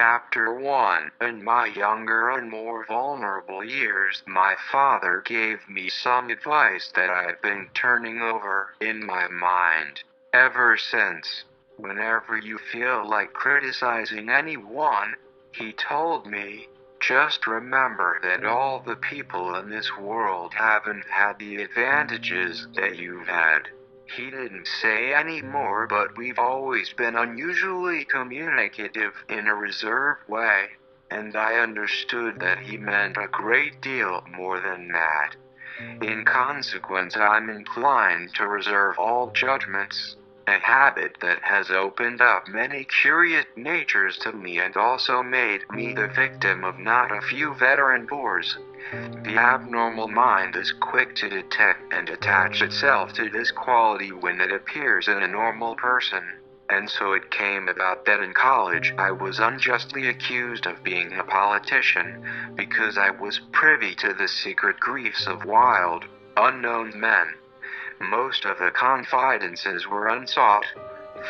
Chapter 1. In my younger and more vulnerable years, my father gave me some advice that I've been turning over in my mind ever since. Whenever you feel like criticizing anyone, he told me, just remember that all the people in this world haven't had the advantages that you've had. He didn't say any more, but we've always been unusually communicative in a reserved way, and I understood that he meant a great deal more than that. In consequence, I'm inclined to reserve all judgments, a habit that has opened up many curious natures to me and also made me the victim of not a few veteran bores. The abnormal mind is quick to detect and attach itself to this quality when it appears in a normal person. And so it came about that in college I was unjustly accused of being a politician, because I was privy to the secret griefs of wild, unknown men. Most of the confidences were unsought.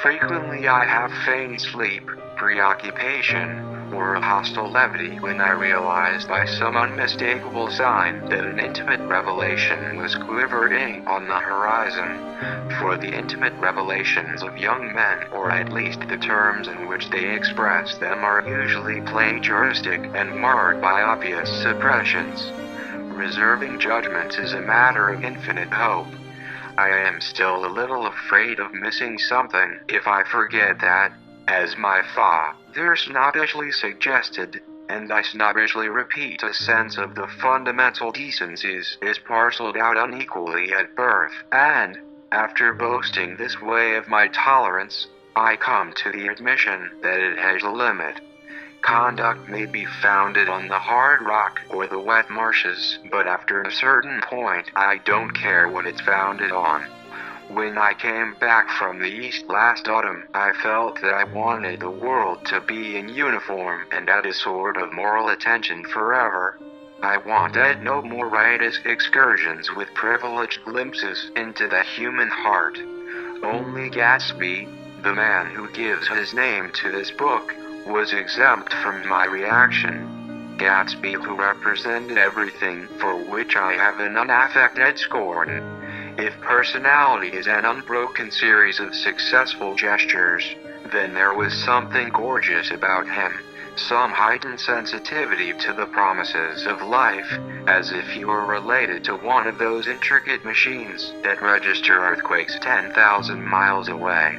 Frequently I have feigned sleep, preoccupation, or a hostile levity when I realized by some unmistakable sign that an intimate revelation was quivering on the horizon. For the intimate revelations of young men, or at least the terms in which they express them, are usually plagiaristic and marred by obvious suppressions. Reserving judgment is a matter of infinite hope. I am still a little afraid of missing something if I forget that, as my father snobbishly suggested, and I snobbishly repeat, a sense of the fundamental decencies is parceled out unequally at birth, and, after boasting this way of my tolerance, I come to the admission that it has a limit. Conduct may be founded on the hard rock or the wet marshes, but after a certain point I don't care what it's founded on. When I came back from the East last autumn, I felt that I wanted the world to be in uniform and at a sort of moral attention forever. I wanted no more riotous excursions with privileged glimpses into the human heart. Only Gatsby, the man who gives his name to this book, was exempt from my reaction. Gatsby, who represented everything for which I have an unaffected scorn. If personality is an unbroken series of successful gestures, then there was something gorgeous about him, some heightened sensitivity to the promises of life, as if he were related to one of those intricate machines that register earthquakes 10,000 miles away.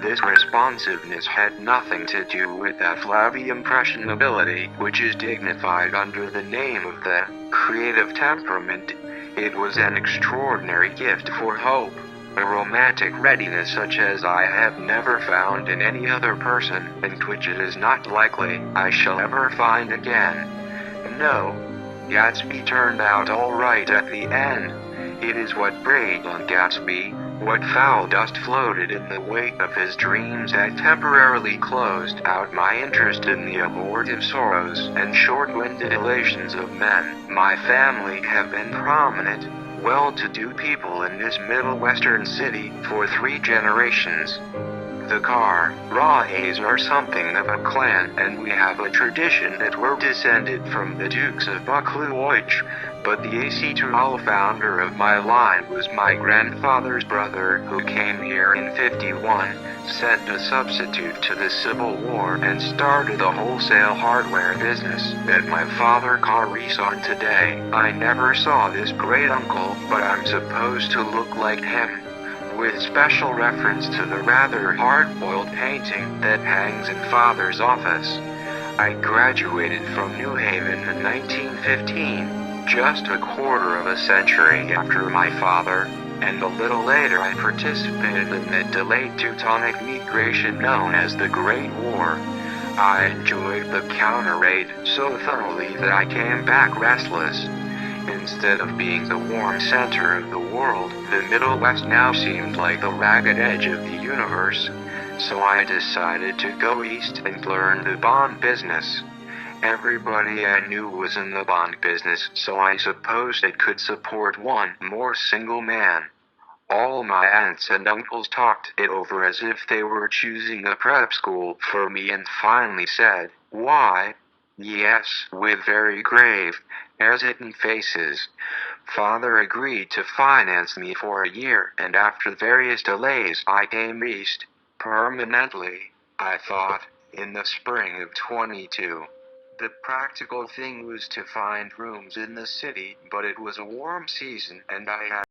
This responsiveness had nothing to do with that flabby impressionability which is dignified under the name of the creative temperament. It was an extraordinary gift for hope, a romantic readiness such as I have never found in any other person, and which it is not likely I shall ever find again. No, Gatsby turned out all right at the end. It is what preyed on Gatsby, what foul dust floated in the wake of his dreams had temporarily closed out my interest in the abortive sorrows and short-winded elations of men. My family have been prominent, well-to-do people in this Middle Western city for 3 generations. The Rahays are something of a clan, and we have a tradition that we're descended from the Dukes of Buccleuch, but the acetral founder of my line was my grandfather's brother, who came here in '51, sent a substitute to the Civil War, and started the wholesale hardware business that my father carries on today. I never saw this great uncle, but I'm supposed to look like him, with special reference to the rather hard-boiled painting that hangs in Father's office. I graduated from New Haven in 1915, just a quarter of a century after my father, and a little later I participated in the delayed Teutonic migration known as the Great War. I enjoyed the counter-raid so thoroughly that I came back restless. Instead of being the warm center of the world, the Middle West now seemed like the ragged edge of the universe. So I decided to go east and learn the bond business. Everybody I knew was in the bond business, so I supposed it could support one more single man. All my aunts and uncles talked it over as if they were choosing a prep school for me and finally said, Why? Yes, with very grave, hesitant faces. Father agreed to finance me for a year, and after various delays, I came east. Permanently, I thought, in the spring of 22. The practical thing was to find rooms in the city, but it was a warm season, and I had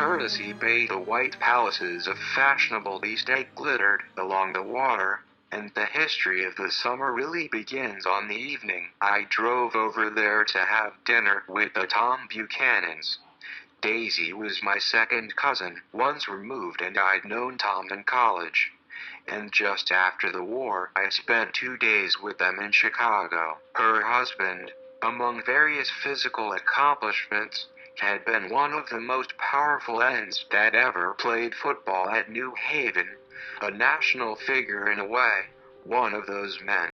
courtesy Bay, the white palaces of fashionable estate glittered along the water, and the history of the summer really begins on the evening I drove over there to have dinner with the Tom Buchanans. Daisy was my second cousin, once removed, and I'd known Tom in college. And just after the war, I spent 2 days with them in Chicago. Her husband, among various physical accomplishments, had been one of the most powerful ends that ever played football at New Haven, a national figure in a way, one of those men.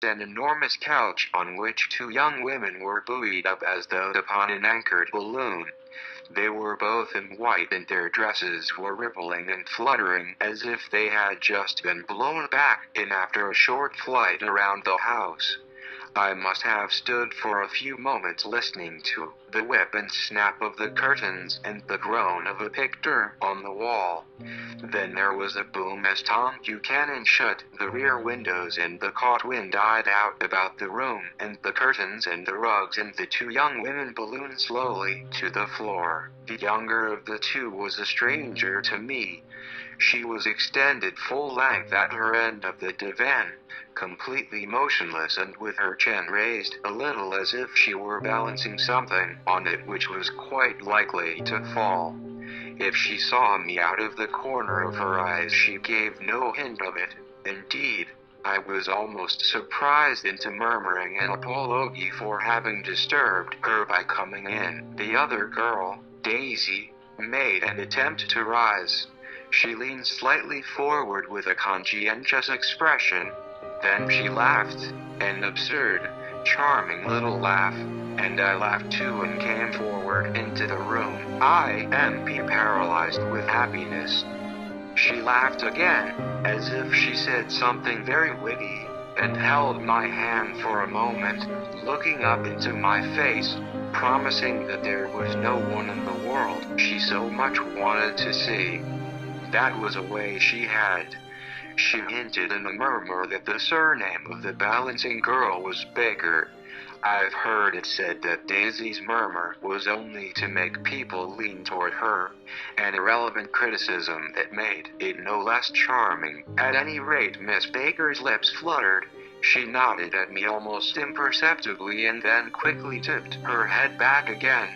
an enormous couch on which two young women were buoyed up as though upon an anchored balloon. They were both in white and their dresses were rippling and fluttering as if they had just been blown back in after a short flight around the house. I must have stood for a few moments listening to the whip and snap of the curtains and the groan of a picture on the wall. Then there was a boom as Tom Buchanan shut the rear windows and the caught wind died out about the room and the curtains and the rugs and the two young women ballooned slowly to the floor. The younger of the two was a stranger to me. She was extended full length at her end of the divan, completely motionless and with her chin raised a little as if she were balancing something on it which was quite likely to fall. If she saw me out of the corner of her eyes she gave no hint of it. Indeed, I was almost surprised into murmuring an apology for having disturbed her by coming in. The other girl, Daisy, made an attempt to rise. She leaned slightly forward with a conscientious expression. Then she laughed, an absurd, charming little laugh, and I laughed too and came forward into the room. I am paralyzed with happiness. She laughed again, as if she said something very witty, and held my hand for a moment, looking up into my face, promising that there was no one in the world she so much wanted to see. That was a way she had. She hinted in a murmur that the surname of the balancing girl was Baker. I've heard it said that Daisy's murmur was only to make people lean toward her, an irrelevant criticism that made it no less charming. At any rate, Miss Baker's lips fluttered. She nodded at me almost imperceptibly and then quickly tipped her head back again.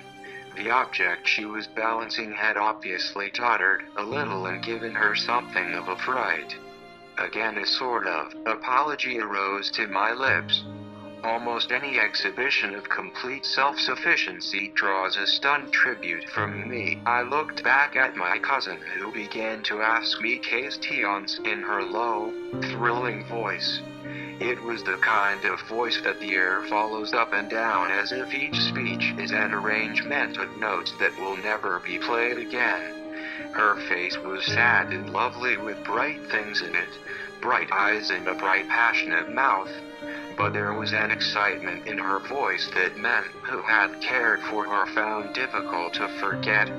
The object she was balancing had obviously tottered a little and given her something of a fright. Again a sort of apology arose to my lips. Almost any exhibition of complete self-sufficiency draws a stunned tribute from me. I looked back at my cousin who began to ask me questions in her low, thrilling voice. It was the kind of voice that the air follows up and down as if each speech is an arrangement of notes that will never be played again. Her face was sad and lovely with bright things in it, bright eyes and a bright passionate mouth. But there was an excitement in her voice that men who had cared for her found difficult to forget.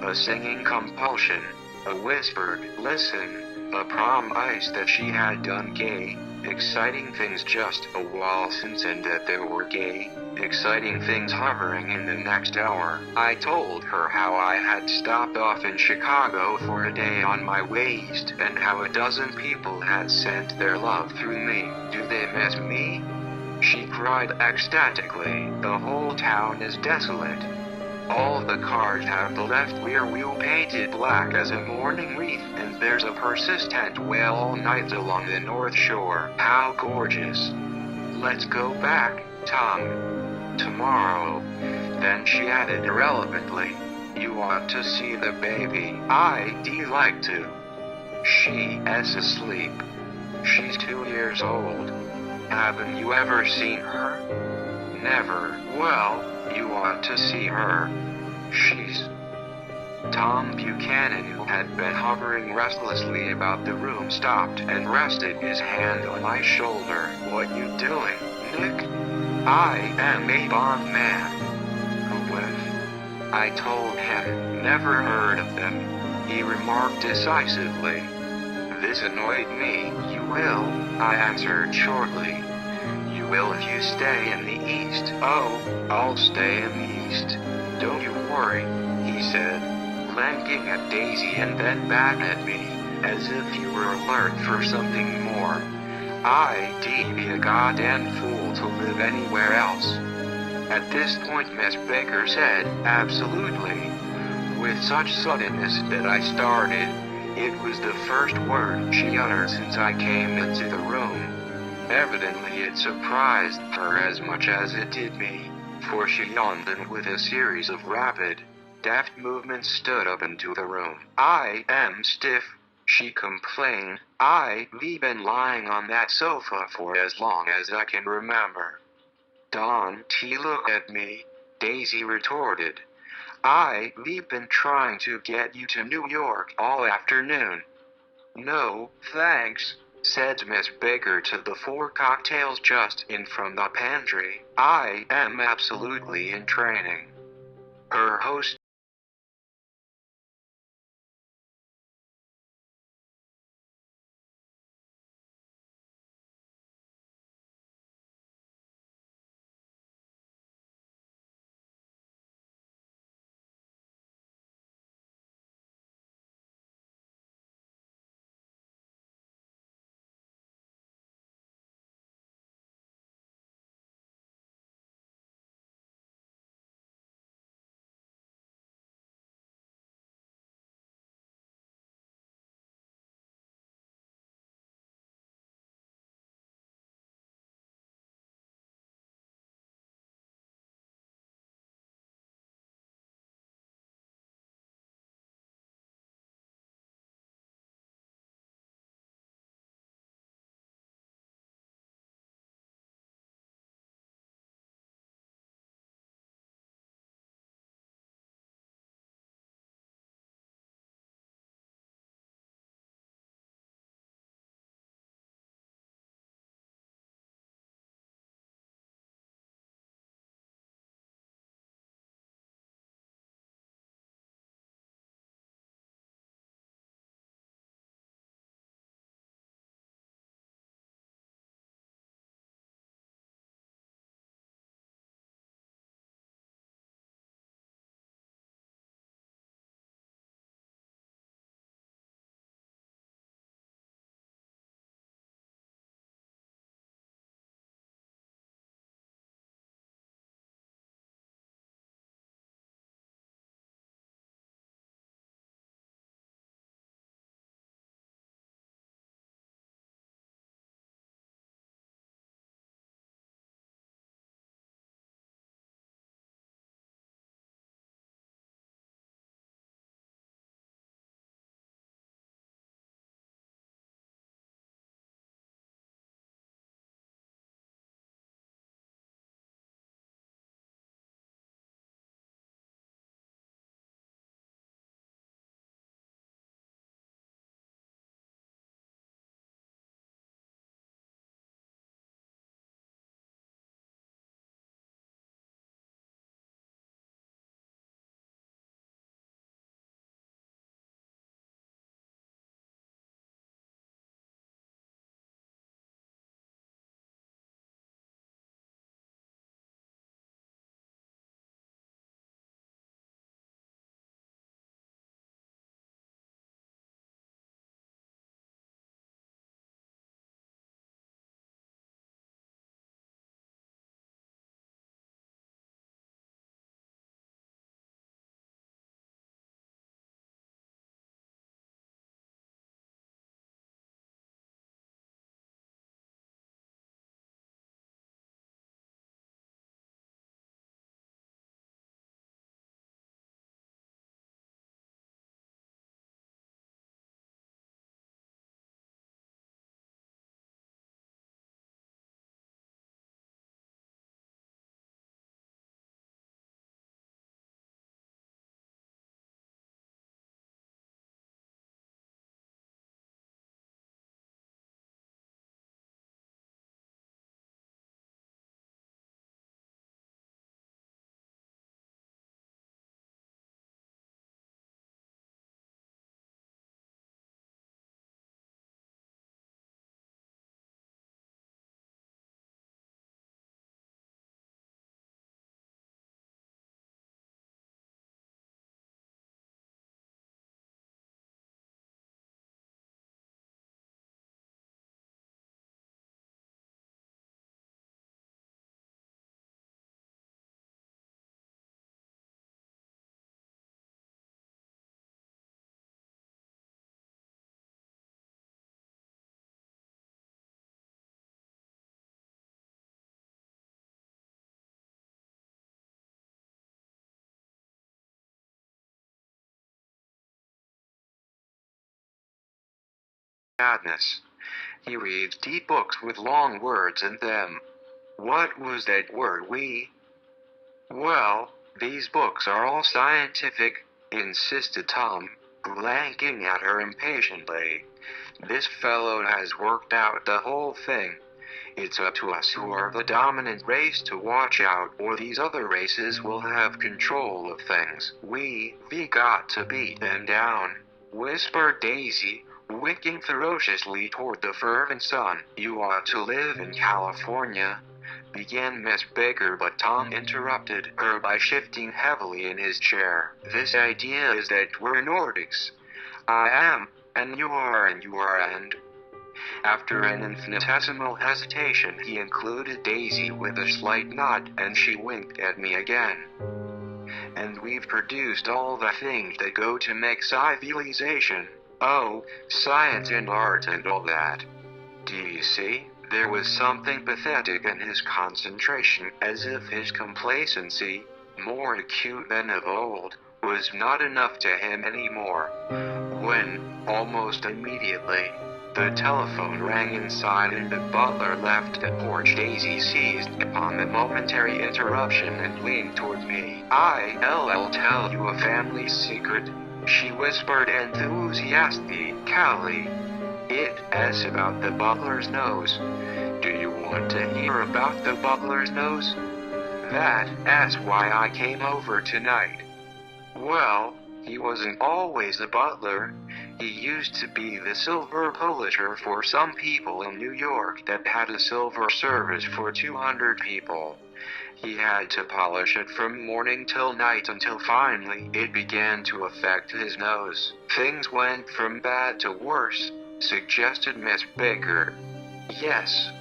A singing compulsion, a whispered listen, a promise that she had done gay, exciting things just a while since and that there were gay, exciting things hovering in the next hour. I told her how I had stopped off in Chicago for a day on my way east and how a dozen people had sent their love through me. Do they miss me? She cried ecstatically. The whole town is desolate. All the cars have the left rear wheel painted black as a mourning wreath, and there's a persistent wail all night along the North Shore. How gorgeous. Let's go back, Tom. Tomorrow. Then she added irrelevantly, you ought to see the baby. I'd like to. She is asleep. She's 2 years old. Haven't you ever seen her? Never. Well, you ought to see her. She's... Tom Buchanan, who had been hovering restlessly about the room, stopped and rested his hand on my shoulder. What you doing, Nick? I am a Bond man. Who with? I told him. Never heard of them, he remarked decisively. This annoyed me. You will, I answered shortly. You will if you stay in the East. Oh, I'll stay in the East. Don't you worry, he said, blinking at Daisy and then back at me, as if you were alert for something more. I'd be a goddamn fool to live anywhere else. At this point Miss Baker said, absolutely, with such suddenness that I started. It was the first word she uttered since I came into the room. Evidently it surprised her as much as it did me, for she yawned and with a series of rapid, deft movements stood up into the room. I am stiff, she complained. I've been lying on that sofa for as long as I can remember. Don't look at me, Daisy retorted. I've been trying to get you to New York all afternoon. No, thanks, said Miss Baker to the four cocktails just in from the pantry. I am absolutely in training. Her host sadness. He reads deep books with long words in them. What was that word we? Well, these books are all scientific, insisted Tom, blanking at her impatiently. This fellow has worked out the whole thing. It's up to us who are the dominant race to watch out, or these other races will have control of things. We got to beat them down, whispered Daisy, winking ferociously toward the fervent sun. You ought to live in California, began Miss Baker, but Tom interrupted her by shifting heavily in his chair. This idea is that we're Nordics. I am, and you are, and... After an infinitesimal hesitation, he included Daisy with a slight nod, and she winked at me again. And we've produced all the things that go to make civilization. Oh, science and art and all that. Do you see? There was something pathetic in his concentration, as if his complacency, more acute than of old, was not enough to him anymore. When, almost immediately, the telephone rang inside and the butler left the porch, Daisy seized upon the momentary interruption and leaned toward me. I'll tell you a family secret, she whispered enthusiastically. Callie, it's about the butler's nose. Do you want to hear about the butler's nose? That's why I came over tonight. Well, he wasn't always a butler. He used to be the silver polisher for some people in New York that had a silver service for 200 people. He had to polish it from morning till night until finally it began to affect his nose. Things went from bad to worse, suggested Miss Baker. Yes,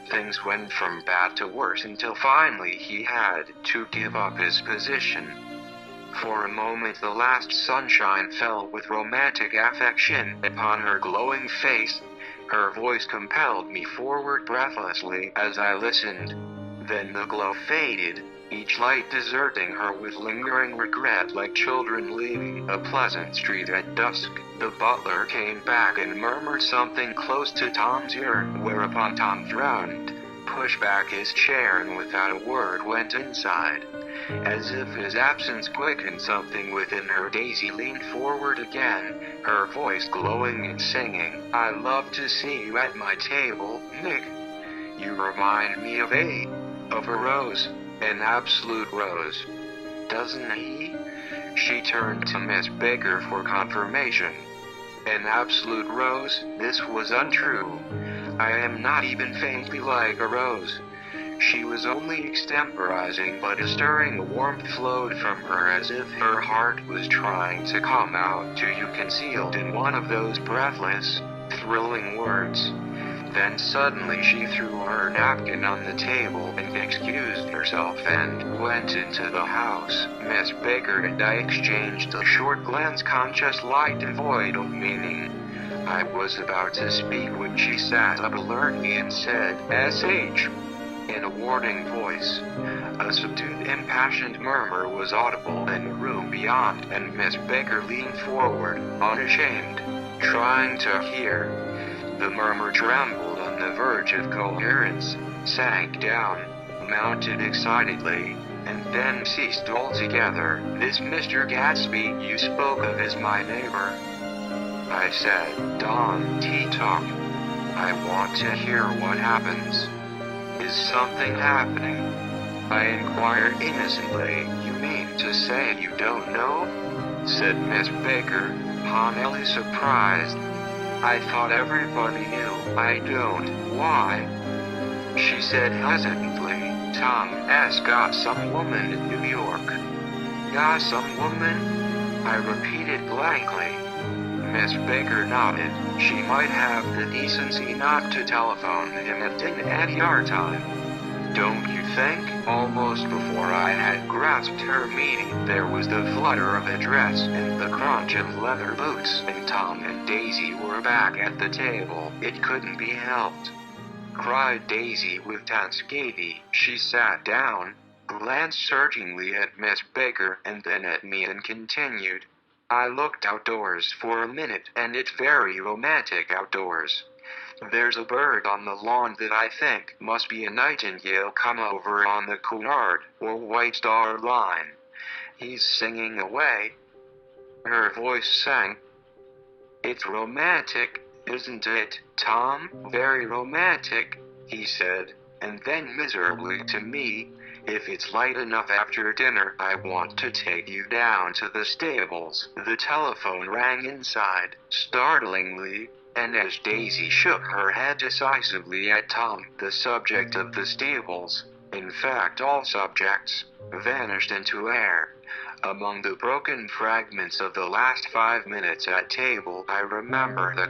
things went from bad to worse until finally he had to give up his position. For a moment the last sunshine fell with romantic affection upon her glowing face. Her voice compelled me forward breathlessly as I listened. Then the glow faded, each light deserting her with lingering regret, like children leaving a pleasant street at dusk. The butler came back and murmured something close to Tom's ear, whereupon Tom frowned, pushed back his chair, and without a word went inside. As if his absence quickened something within her, Daisy leaned forward again, her voice glowing and singing. I love to see you at my table, Nick. You remind me of a rose, an absolute rose. Doesn't he? She turned to Miss Baker for confirmation. An absolute rose? This was untrue. I am not even faintly like a rose. She was only extemporizing, but a stirring warmth flowed from her as if her heart was trying to come out to you, concealed in one of those breathless, thrilling words. Then suddenly she threw her napkin on the table and excused herself and went into the house. Miss Baker and I exchanged a short glance, conscious, light, devoid of meaning. I was about to speak when she sat up alertly and said, "S.H." in a warning voice. A subdued, impassioned murmur was audible in the room beyond, and Miss Baker leaned forward, unashamed, trying to hear. The murmur trembled on the verge of coherence, sank down, mounted excitedly, and then ceased altogether. This Mr. Gatsby you spoke of is my neighbor, I said. Don T-Talk. I want to hear what happens. Is something happening? I inquired innocently. You mean to say you don't know? Said Miss Baker, honestly surprised. I thought everybody knew. I don't. Why? She said hesitantly. Tom has got some woman in New York. Got some woman? I repeated blankly. Miss Baker nodded. She might have the decency not to telephone him at our time. Don't you think? Almost before I had grasped her meaning, there was the flutter of a dress and the crunch of leather boots, and Tom and Daisy were back at the table. It couldn't be helped, cried Daisy with tense gaiety. She sat down, glanced searchingly at Miss Baker and then at me, and continued, I looked outdoors for a minute, and it's very romantic outdoors. There's a bird on the lawn that I think must be a nightingale come over on the Cunard or White Star Line. He's singing away. Her voice sang. It's romantic, isn't it, Tom? Very romantic, he said, and then miserably to me, if it's light enough after dinner, I want to take you down to the stables. The telephone rang inside, startlingly, and as Daisy shook her head decisively at Tom, the subject of the stables, in fact all subjects, vanished into air. Among the broken fragments of the last 5 minutes at table, I remember the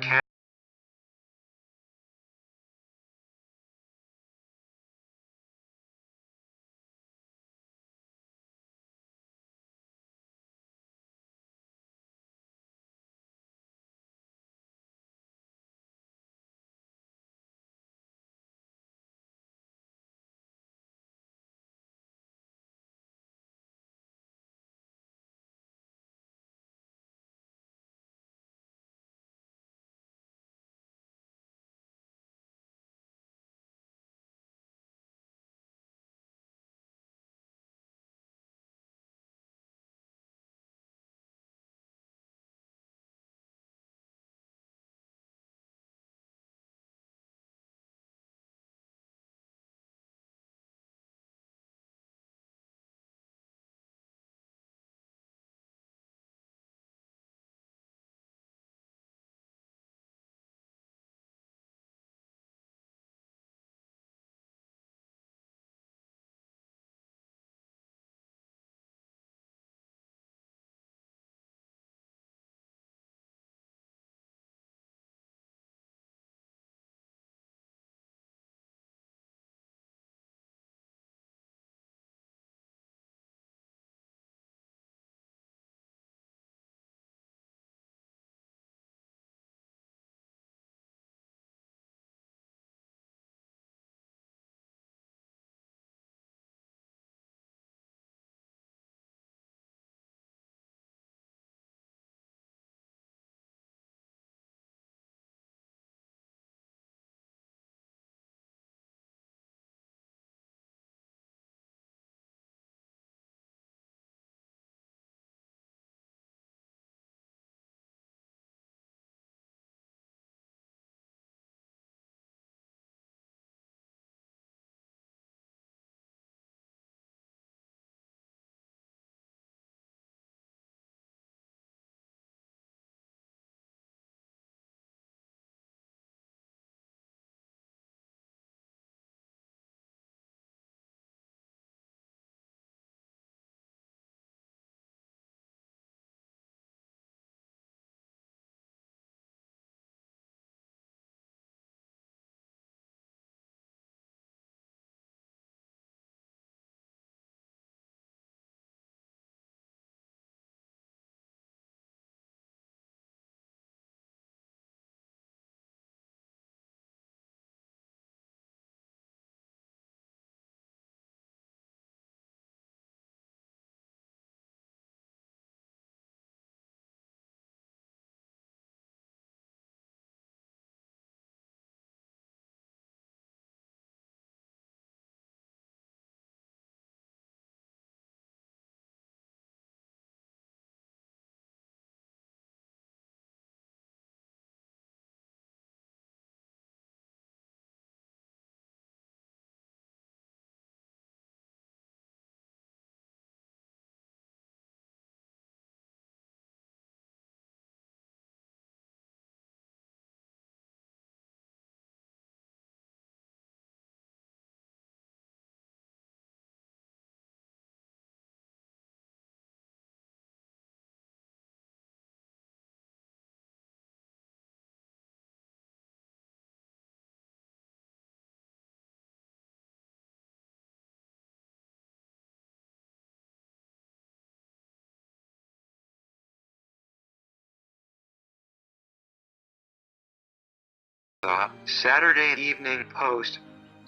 Saturday Evening Post.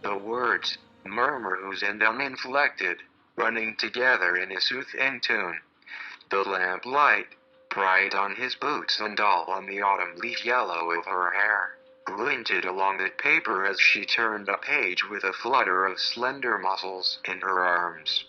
The words, murmurs and uninflected, running together in a soothing tune. The lamplight, bright on his boots and all on the autumn leaf yellow of her hair, glinted along the paper as she turned a page with a flutter of slender muscles in her arms.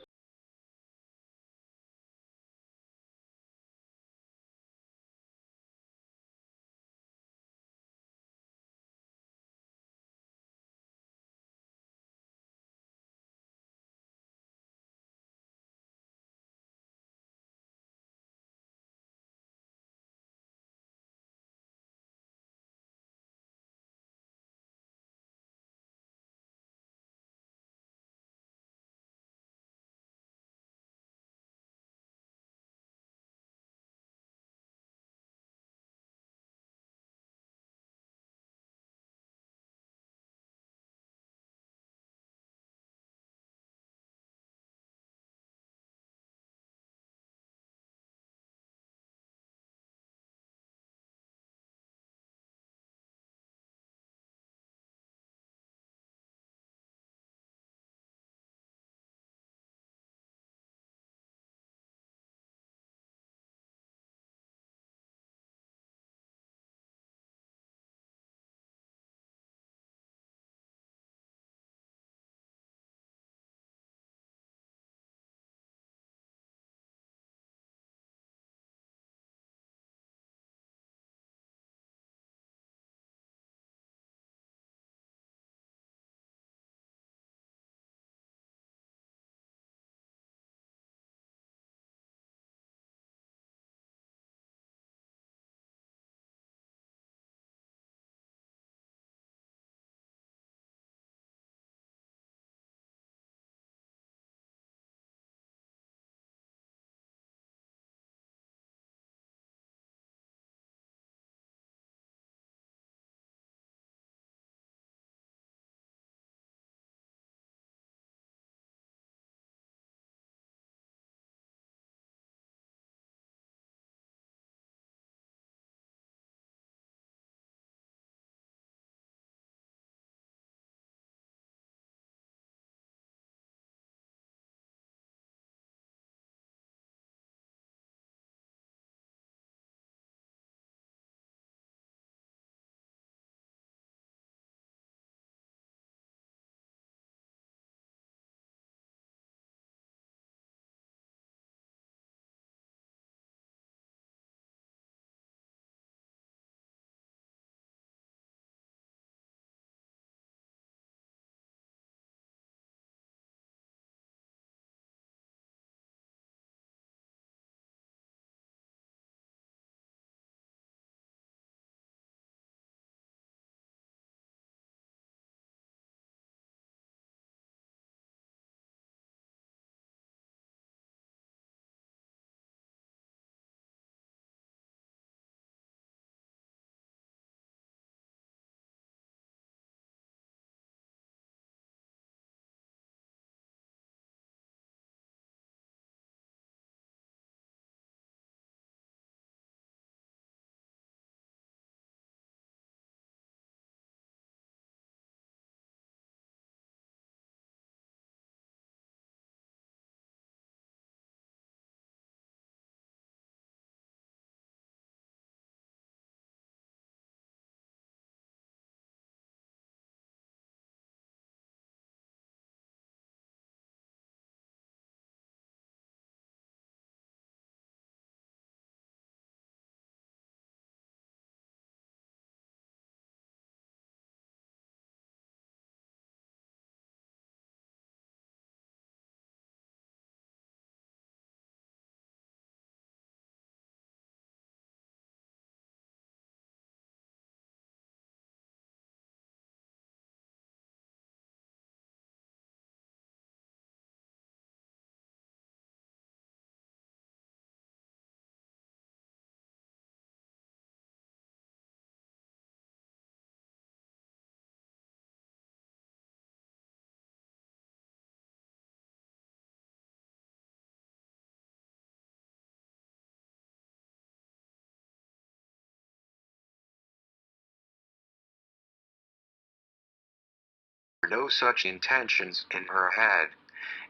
No such intentions in her head.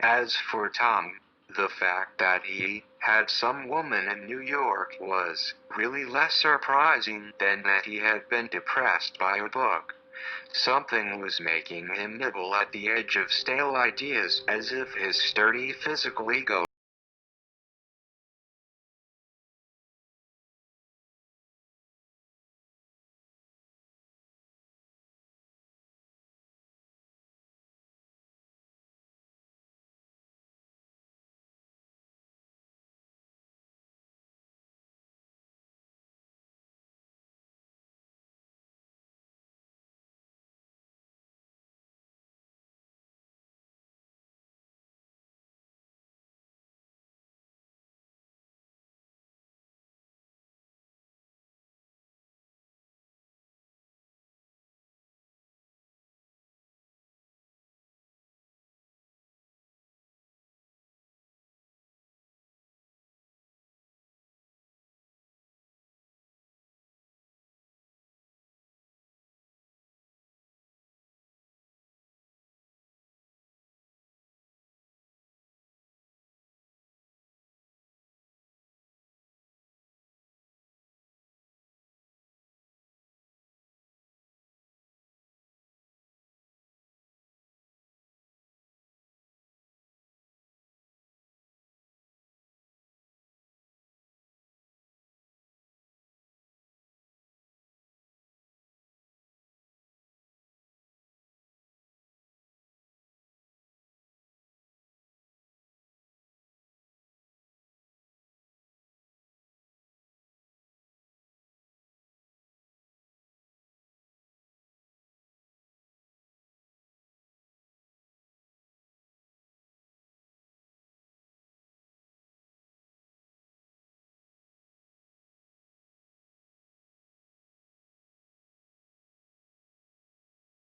As for Tom, The fact that he had some woman in New York was really less surprising than that he had been depressed by a book. Something was making him nibble at the edge of stale ideas, as if his sturdy physical ego